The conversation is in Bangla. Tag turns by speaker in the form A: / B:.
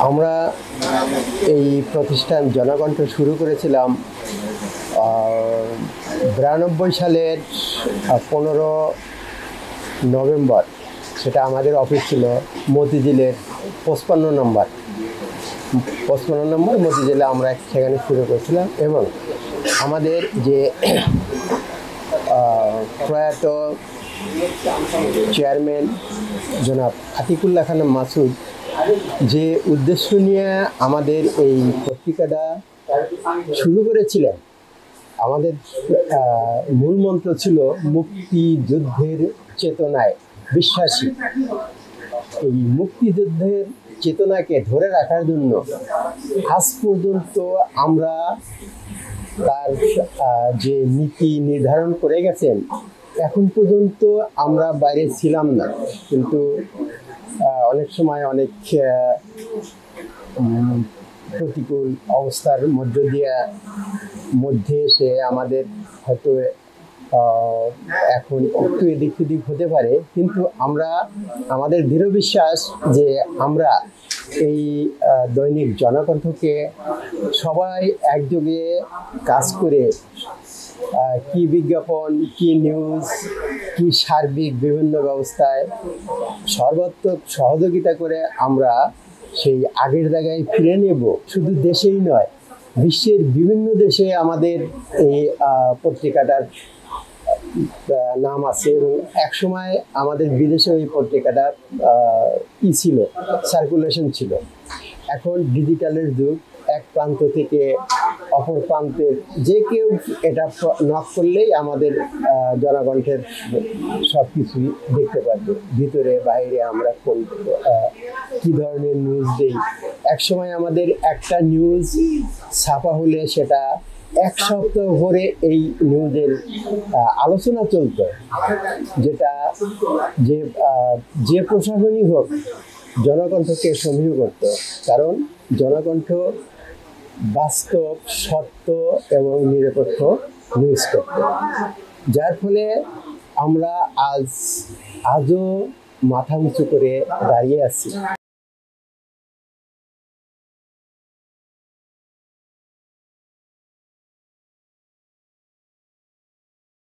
A: আমরা এই প্রতিষ্ঠান জনকণ্ঠ শুরু করেছিলাম 92 সালের 15 নভেম্বর। সেটা আমাদের অফিস ছিল মতিঝিলের 55 নম্বর মতিঝিলে আমরা সেখানে শুরু করেছিলাম। এবং আমাদের যে প্রয়াত চেয়ারম্যান জনাব আতিকুল্লাহ খান মাসুদ যে উদ্দেশ্য নিয়ে আমাদের এই পত্রিকাটা শুরু করেছিলেন, আমাদের মূল মন্ত্র ছিল মুক্তিযুদ্ধের চেতনায় বিশ্বাসী। এই মুক্তিযুদ্ধের চেতনাকে ধরে রাখার জন্য আজ পর্যন্ত আমরা তার যে নীতি নির্ধারণ করে গেছেন, এখন পর্যন্ত আমরা বাইরে ছিলাম না, কিন্তু অনেক সময় অনেক প্রতিকূল অবস্থার মধ্যে এসে আমাদের হয়তো এখন একটু এদিক সেদিক হতে পারে, কিন্তু আমাদের দৃঢ় বিশ্বাস যে আমরা এই দৈনিক জনকণ্ঠকে সবাই একযোগে কাজ করে কি বিজ্ঞাপন, কি নিউজ, কি সার্বিক বিভিন্ন ব্যবস্থায় সর্বাত্মক সহযোগিতা করে আমরা সেই আগের জায়গায় ফিরে নেব। শুধু দেশেই নয়, বিশ্বের বিভিন্ন দেশে আমাদের এই পত্রিকাটার নাম আছে। এবং একসময় আমাদের বিদেশে এই পত্রিকাটার ছিল, সার্কুলেশন ছিল। এখন ডিজিটালের যুগ, এক প্রান্ত থেকে অপর প্রান্তের যে কেউ এটা নক করলেই আমাদের জনকণ্ঠের সব কিছুই দেখতে পারবে, ভিতরে বাইরে আমরা কী ধরনের নিউজ দিই। একসময় আমাদের একটা নিউজ ছাপা হলে সেটা এক সপ্তাহ ধরে এই নিউজের আলোচনা চলত, যেটা যে প্রশাসনই হোক জনকণ্ঠকে সমীহ করত, কারণ জনকণ্ঠ বাস্তব, সত্য এবং নিরপেক্ষ নিউজ করত। যার ফলে আমরা আজও মাথা উঁচু করে দাঁড়িয়ে আছি।